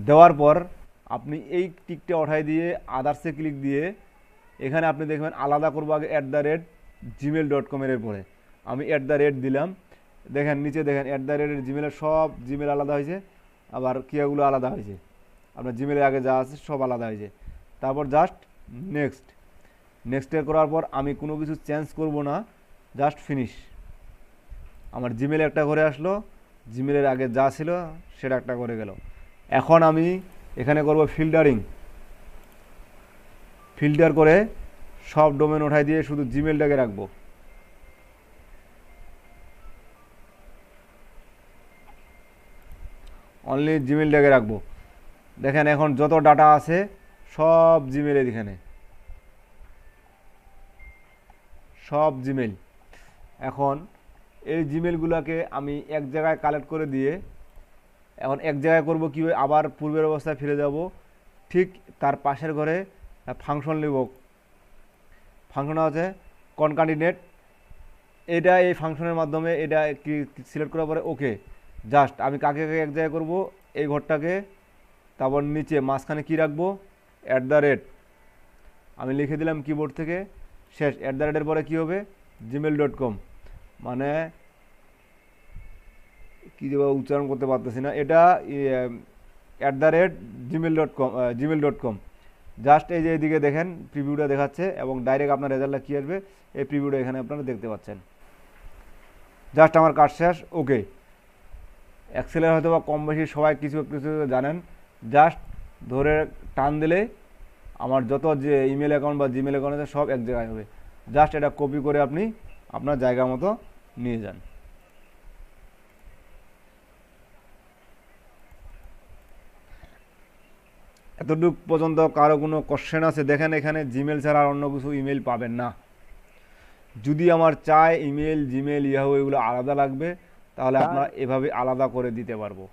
দেওয়ার পর আপনি এই টিকটা উঠাই দিয়ে আদার্সে ক্লিক দিয়ে এখানে আপনি দেখবেন আলাদা করবো আগে @gmail.com এর পরে আমি @ দিলাম, দেখেন নিচে দেখেন জিমেলের সব জিমেল আলাদা হয়েছে, আবার কিয়াগুলো আলাদা হয়েছে, আপনার জিমেলের আগে যা আছে সব আলাদা হয়েছে। তারপর জাস্ট নেক্সট, নেক্সটে করার পর আমি কোনো কিছু চেঞ্জ করব না, জাস্ট ফিনিশ। আমার জিমেল একটা করে আসলো, জিমেলের আগে যা ছিল সেটা একটা করে গেল। এখন আমি এখানে করব ফিল্টারিং, ফিল্টার করে সব ডোমেন উঠাই দিয়ে শুধু জিমেলটাকে রাখবো। অনলি জিমেলটাকে রাখবো। দেখেন এখন যত ডাটা আছে সব জিমেল, এখানে সব জিমেল। এখন এই জিমেলগুলোকে আমি এক জায়গায় কালেক্ট করে দিয়ে এখন এক জায়গায় করব কীভাবে, আবার পূর্বের অবস্থায় ফিরে যাব, ঠিক তার পাশের ঘরে ফাংশন নেব, ফাংশন আছে কনকাটিনেট, এটা এই ফাংশনের মাধ্যমে এটা সিলেক্ট করার পরে ওকে, জাস্ট আমি কাকে কাকে এক জায়গায় করব, এই ঘরটাকে, তারপর নিচে মাঝখানে কি রাখবো, @ আমি লিখে দিলাম কিবোর্ড থেকে, শেষ। @এর পরে কি হবে, gmail.com, মানে কী যে উচ্চারণ করতে পারতেছি না, এটা @gmail.com। জাস্ট এই যে এদিকে দেখেন প্রিভিউটা দেখাচ্ছে এবং ডাইরেক্ট আপনার রেজাল্টটা কী আসবে এই প্রিভিউটা এখানে আপনারা দেখতে পাচ্ছেন। জাস্ট আমার কাজ শেষ, ওকে। এক্সেলের হয়তো বা কম বেশি সবাই কিছু কিছু জানেন, জাস্ট ধরে টান দিলে আমার যত যে ইমেল অ্যাকাউন্ট বা জিমেল অ্যাকাউন্ট আছে সব এক জায়গায় হবে। জাস্ট এটা কপি করে আপনি আপনার জায়গা মতো নিয়ে যান। এতটুকু পর্যন্ত কারো কোনো কোশ্চেন আছে? দেখেন এখানে জিমেল ছাড়া আর অন্য কিছু ইমেল পাবেন না। যদি আমার চায় ইমেল, জিমেল, ইয়াহু এগুলো আলাদা লাগবে, তাহলে স্যার আপনারা এভাবে আলাদা করে দিতে পারবো।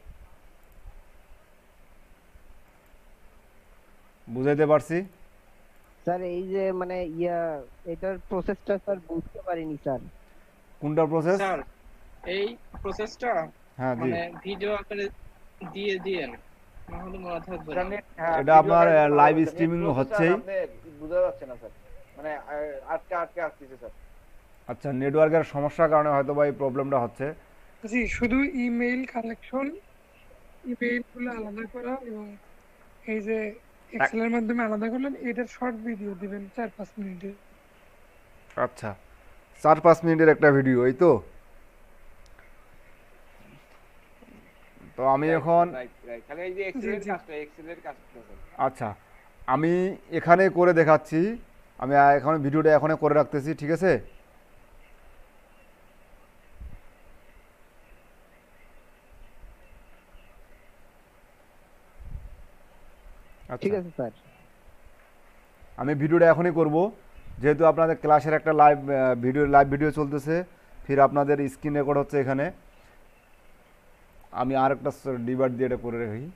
বুঝাইতে পারছি? স্যার এই যে মানে এটার প্রসেসটা স্যার বুঝতে পারিনি স্যার। কোনটা প্রসেস? স্যার এই প্রসেসটা হ্যাঁ জি, মানে ভিডিও আকারে দিয়ে দিয়েন, না হলে মনে থাকবে স্যার না। নেট, হ্যাঁ এটা ভিডিও আপনার আকারে দিতে লাইভ পারবো স্যার। নেট স্ট্রিমিং প্রসেসর হচ্ছেই। আপনি বোঝা যাচ্ছে না স্যার, মানে আটকে আটকে আসতেছে স্যার। আচ্ছা, নেটওয়ার্কের সমস্যার কারণে হয়তো বা এই প্রবলেমটা হচ্ছে। জি, শুধু ইমেইল কালেকশন, ইমেইল গুলো আলাদা করা এবং এই যে এক্সেলের মাধ্যমে আলাদা করলেন, এটার শর্ট ভিডিও দিবেন 4-5 মিনিটের। আচ্ছা, 4-5 মিনিটের একটা ভিডিও, এই তো। তো আমি এখন রাইট রাইট, খালি এই যে এক্সেলের কাজটা, এক্সেলের কাজটা স্যার। আচ্ছা, আমি এখানে করে দেখাচ্ছি। আমি এখন ভিডিওটা এখানে করে রাখতেছি, ঠিক আছে? ঠিক আচ্ছা, আছে স্যার। আমি ভিডিওটা এখনই করব, যেহেতু আপনাদের ক্লাসের একটা লাইভ ভিডিও চলতেছে, ফির আপনাদের স্ক্রিন রেকর্ড হচ্ছে এখানে। আমি আর একটা ডিভাইড দিয়ে এটা করে রাখি।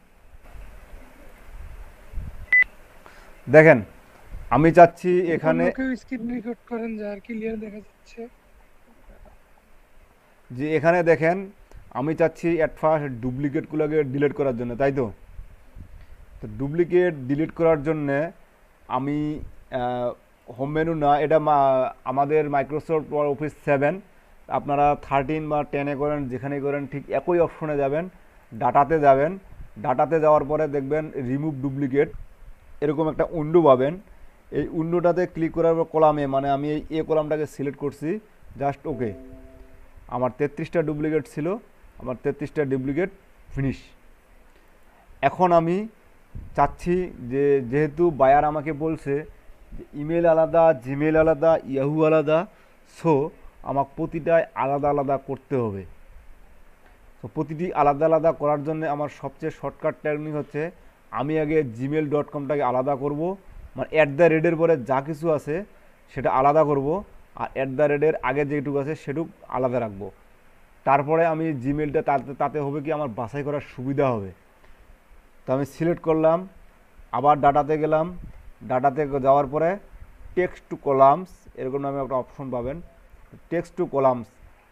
দেখেন, আমি চাচ্ছি এখানে অন্য কেউ স্ক্রিন রেকর্ড করেন যার ক্লিয়ার দেখা যাচ্ছে। যে এখানে দেখেন, আমি চাচ্ছি অ্যাট ফার্স্ট ডুপ্লিকেটগুলোকে ডিলিট করার জন্য, তাই তো? তো ডুপ্লিকেট ডিলিট করার জন্যে আমি হোম মেনু না, এটা আমাদের মাইক্রোসফট অফিস 7, আপনারা 13 বা 10-এ করেন, যেখানেই করেন ঠিক একই অপশনে যাবেন, ডাটাতে যাবেন। ডাটাতে যাওয়ার পরে দেখবেন রিমুভ ডুপ্লিকেট, এরকম একটা উইন্ডো পাবেন। এই উইন্ডোটাতে ক্লিক করার পর কলামে, মানে আমি এই এ কলামটাকে সিলেক্ট করছি, জাস্ট ওকে। আমার 33টা ডুপ্লিকেট ছিল, আমার 33টা ডুপ্লিকেট ফিনিশ। এখন আমি চাচ্ছি যে, যেহেতু বায়ার আমাকে বলছে যে ইমেল আলাদা, জিমেল আলাদা, ইয়াহু আলাদা, সো আমার প্রতিটাই আলাদা আলাদা করতে হবে। তো প্রতিটি আলাদা আলাদা করার জন্য আমার সবচেয়ে শর্টকাট টেকনিক হচ্ছে, আমি আগে gmail.com-টাকে আলাদা করব, মানে @এর পরে যা কিছু আছে সেটা আলাদা করব, আর @এর আগে যেটুকু আছে সেটুকু আলাদা রাখবো। তারপরে আমি জিমেলটা তাতে হবে কি, আমার বাছাই করার সুবিধা হবে। তো আমি সিলেক্ট করলাম, আবার ডাটাতে গেলাম, ডাটাতে যাওয়ার পরে টেক্সট টু কলামস এরকম নামে একটা অপশন পাবেন। টেক্সট টু কলামস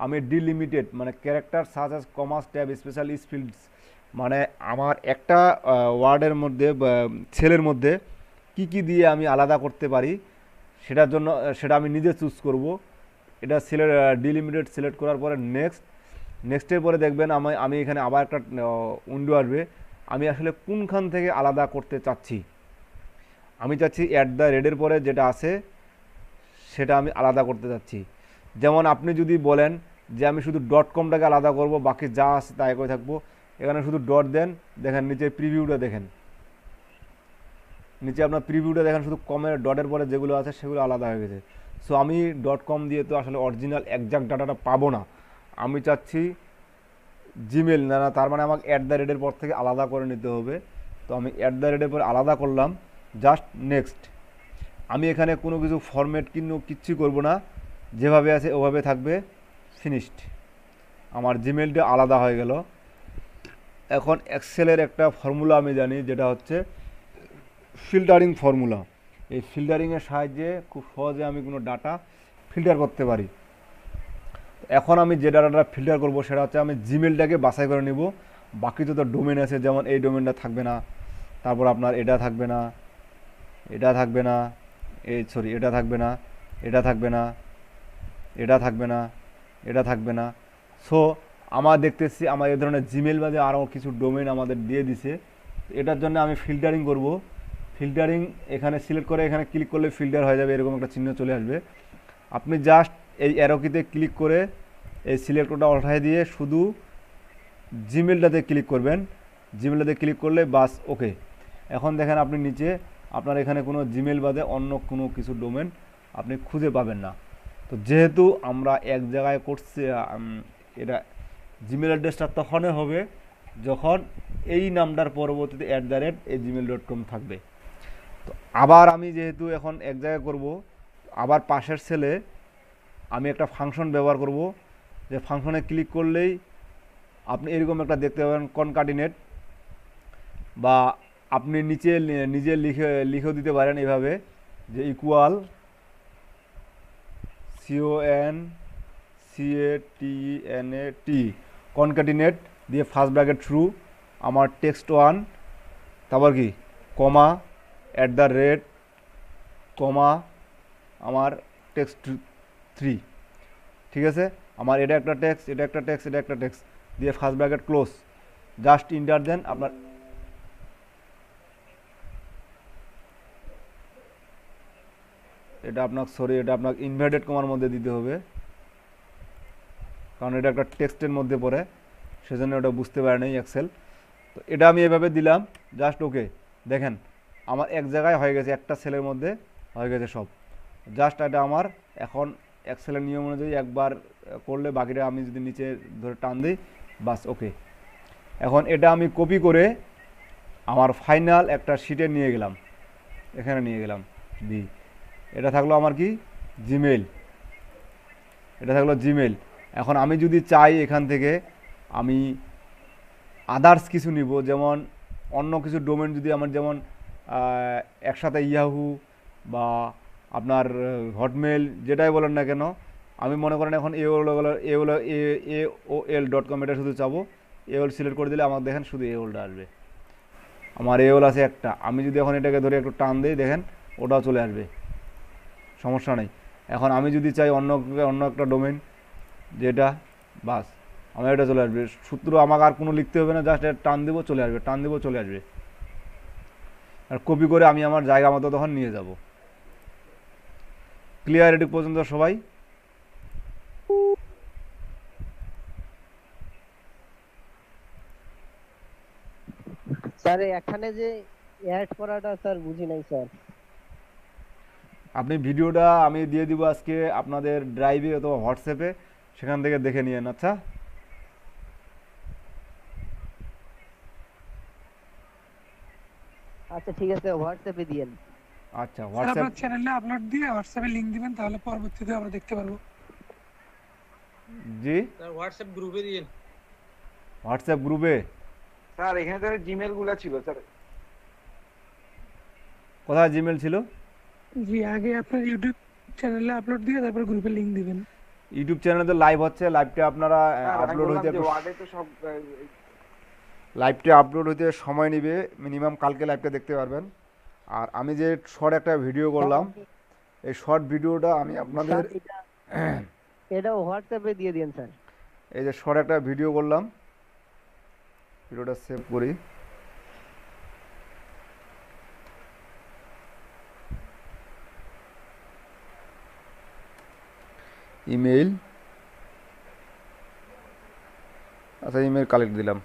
আমি ডিলিমিটেড, মানে character such as commas tab special fields, মানে আমার একটা ওয়ার্ডের মধ্যে, সেলের মধ্যে কি কি দিয়ে আমি আলাদা করতে পারি, সেটার জন্য সেটা আমি নিজে চুজ করব। এটা ডিলিমিটেড সিলেক্ট করার পরে নেক্সটের পরে দেখবেন আমি এখানে আবার একটা উইন্ডো আসবে। আমি আসলে কোনখান থেকে আলাদা করতে চাচ্ছি, আমি চাচ্ছি @এর পরে যেটা আছে সেটা আমি আলাদা করতে চাচ্ছি। যেমন আপনি যদি বলেন যে আমি শুধু .com-টাকে আলাদা করব, বাকি যা আছে তাই করে থাকবো, এখানে শুধু ডট দেন, দেখেন নিচে প্রিভিউটা দেখেন, নিচে আপনার প্রিভিউটা দেখেন, শুধু কমের ডটের পরে যেগুলো আছে সেগুলো আলাদা হয়ে গেছে। সো আমি .com দিয়ে তো আসলে অরিজিনাল একজ্যাক্ট ডাটাটা পাবো না, আমি চাচ্ছি জিমেল না, তার মানে আমাকে @এর পর থেকে আলাদা করে নিতে হবে। তো আমি @এর পর আলাদা করলাম, জাস্ট নেক্সট। আমি এখানে কোনো কিছু ফরম্যাট কিচ্ছু করব না, যেভাবে আছে ওভাবে থাকবে, ফিনিশড। আমার জিমেলটা আলাদা হয়ে গেল। এখন এক্সেলের একটা ফর্মুলা আমি জানি, যেটা হচ্ছে ফিল্টারিং ফর্মুলা। এই ফিল্টারিংয়ের সাহায্যে খুব সহজে আমি কোনো ডাটা ফিল্টার করতে পারি। এখন আমি যে ডাটাটা ফিল্টার করব সেটা হচ্ছে, আমি জিমেলটাকে বাছাই করে নেব। বাকি যত ডোমেন আছে, যেমন এই ডোমেনটা থাকবে না, তারপর আপনার এটা থাকবে না, এটা থাকবে না, এটা থাকবে না, এটা থাকবে না, এটা থাকবে না, এটা থাকবে না। সো আমার দেখতেছি আমার এই ধরনের জিমেল বাদে আরও কিছু ডোমেন আমাদের দিয়ে দিছে। এটার জন্য আমি ফিল্টারিং করব। ফিল্টারিং এখানে সিলেক্ট করে এখানে ক্লিক করলে ফিল্টার হয়ে যাবে, এরকম একটা চিহ্ন চলে আসবে। আপনি জাস্ট এই অ্যারোকিতে ক্লিক করে এই সিলেক্টরটা উঠায় দিয়ে শুধু জিমেলটাতে ক্লিক করবেন। জিমেলটাতে ক্লিক করলে বাস ওকে। এখন দেখেন আপনি নিচে আপনার এখানে কোনো জিমেল বাদে অন্য কোনো কিছু ডোমেন আপনি খুঁজে পাবেন না। তো যেহেতু আমরা এক জায়গায় করছি, এটা জিমেল অ্যাড্রেসটা তখনই হবে যখন এই নামটার পরবর্তীতে @gmail.com থাকবে। তো আবার আমি যেহেতু এখন এক জায়গায় করব, আবার পাশের সেলে আমি একটা ফাংশন ব্যবহার করব, যে ফাংশনে ক্লিক করলেই আপনি এরকম একটা দেখতে পাবেন কনকাটিনেট, বা আপনি নিচে নিজে লিখেও দিতে পারেন এভাবে, যে ইকুয়াল CONCATENAT কনকাটিনেট দিয়ে ফার্স্ট ব্র্যাকেট থ্রু আমার টেক্সট 1, তারপর কি কমা কমা আমার টেক্সট 3, ঠিক আছে। আমার এটা একটা টেক্সট, এটা একটা টেক্সট, এটা একটা টেক্সট দিয়ে first bracket close, just enter দেন। আপনার এটা আপনার ইনভার্টেড কমার মধ্যে দিতে হবে, কারণ এটা একটা টেক্সটের মধ্যে পড়ে, সেজন্য ওটা বুঝতে পারে নাই এক্সেল। তো এটা আমি এভাবে দিলাম, জাস্ট ওকে। দেখেন আমার এক জায়গায় হয়ে গেছে, একটা সেলের মধ্যে হয়ে গেছে সব। জাস্ট এটা আমার এখন এক্সেলের নিয়ম অনুযায়ী একবার করলে বাকিটা আমি যদি নিচে ধরে টান দিই, বাস ওকে। এখন এটা আমি কপি করে আমার ফাইনাল একটা শিটে নিয়ে গেলাম, এখানে নিয়ে গেলাম দি। এটা থাকলো আমার কি জিমেইল, এটা থাকলো জিমেইল। এখন আমি যদি চাই এখান থেকে আমি আদার্স কিছু নিব, যেমন অন্য কিছু ডোমেন যদি আমার, যেমন একসাথে ইয়াহু বা আপনার হটমেল যেটাই বলেন না কেন, আমি মনে করেন এখন AOL.com এটা শুধু চাবো, AOL সিলেক্ট করে দিলে আমার দেখেন শুধু AOLটা আসবে। আমার AOL আছে একটা, আমি যদি এখন এটাকে ধরে একটু টান দিই, দেখেন ওটাও চলে আসবে, সমস্যা নেই। এখন আমি যদি চাই অন্য একটা ডোমেন যেটা, বাস আমার এটা চলে আসবে। সূত্র আমাকে আর কোনো লিখতে হবে না, জাস্ট টান দেবো চলে আসবে, টান দেবো চলে আসবে। আর কপি করে আমি আমার জায়গা মতো তখন নিয়ে যাব। ক্লিয়ার এটুকু পর্যন্ত সবাই? স্যার এখানে যে অ্যাড করাটা স্যার বুঝি নাই স্যার। আপনি ভিডিওটা আমি দিয়ে দিব আজকে আপনাদের ড্রাইভে অথবা হোয়াটসঅ্যাপে, সেখান থেকে দেখে নিয়েন। আচ্ছা, আচ্ছা ঠিক আছে, হোয়াটসঅ্যাপে দিয়েন। আচ্ছা স্যার হোয়াটসঅ্যাপ, আপনার চ্যানেলে আপলোড দিয়ে হোয়াটসঅ্যাপে লিংক দিবেন, তাহলে পরবর্তীতে আমরা দেখতে পারবো। জি স্যার হোয়াটসঅ্যাপ গ্রুপে দিন। হোয়াটসঅ্যাপ গ্রুপে? স্যার এখানে তো জিমেল গুলা ছিল স্যার। কোথায় জিমেল ছিল? জি, আগে আপনার ইউটিউব চ্যানেলে আপলোড দিয়ে তারপর গ্রুপে লিংক দিবেন। ইউটিউব চ্যানেলে তো লাইভ হচ্ছে, লাইভটা আপনারা স্যার আমি আপলোড বললাম হইতে যে একটু, ওয়ার্ডে তো সব লাইভটা আপলোড হইতে সময় নেবে, মিনিমাম কালকে লাইভটা দেখতে পারবেন। আর আমি যে শর্ট একটা ভিডিও করলাম, এই শর্ট ভিডিওটা আমি আপনাদের এটাও হোয়াটসঅ্যাপে দিয়ে দিন স্যার। এই যে শর্ট একটা ভিডিও করলাম, ভিডিওটা সেভ করি। ইমেইল, আচ্ছা ইমেইল কালেক্ট দিলাম,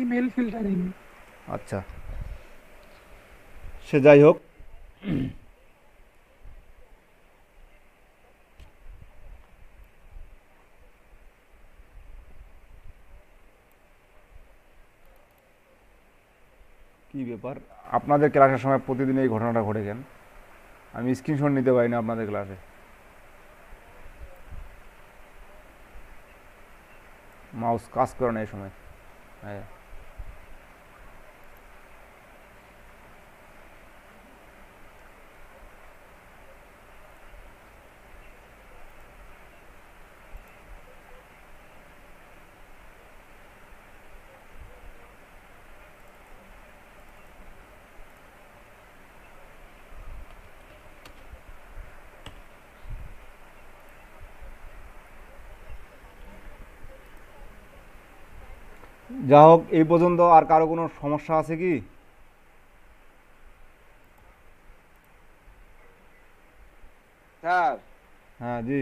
ইমেল ফিল্টারিং। আচ্ছা সে যাই হোক। কি ব্যাপার, আপনাদের ক্লাসের সময় প্রতিদিন এই ঘটনাটা ঘটে কেন? আমি স্ক্রিনশট নিতে পারি না আপনাদের ক্লাসে, মাউস কাজ করে না এই সময়। হ্যাঁ যা হোক, এই পর্যন্ত আর কারো কোনো সমস্যা আছে কি? স্যার হ্যাঁ জি।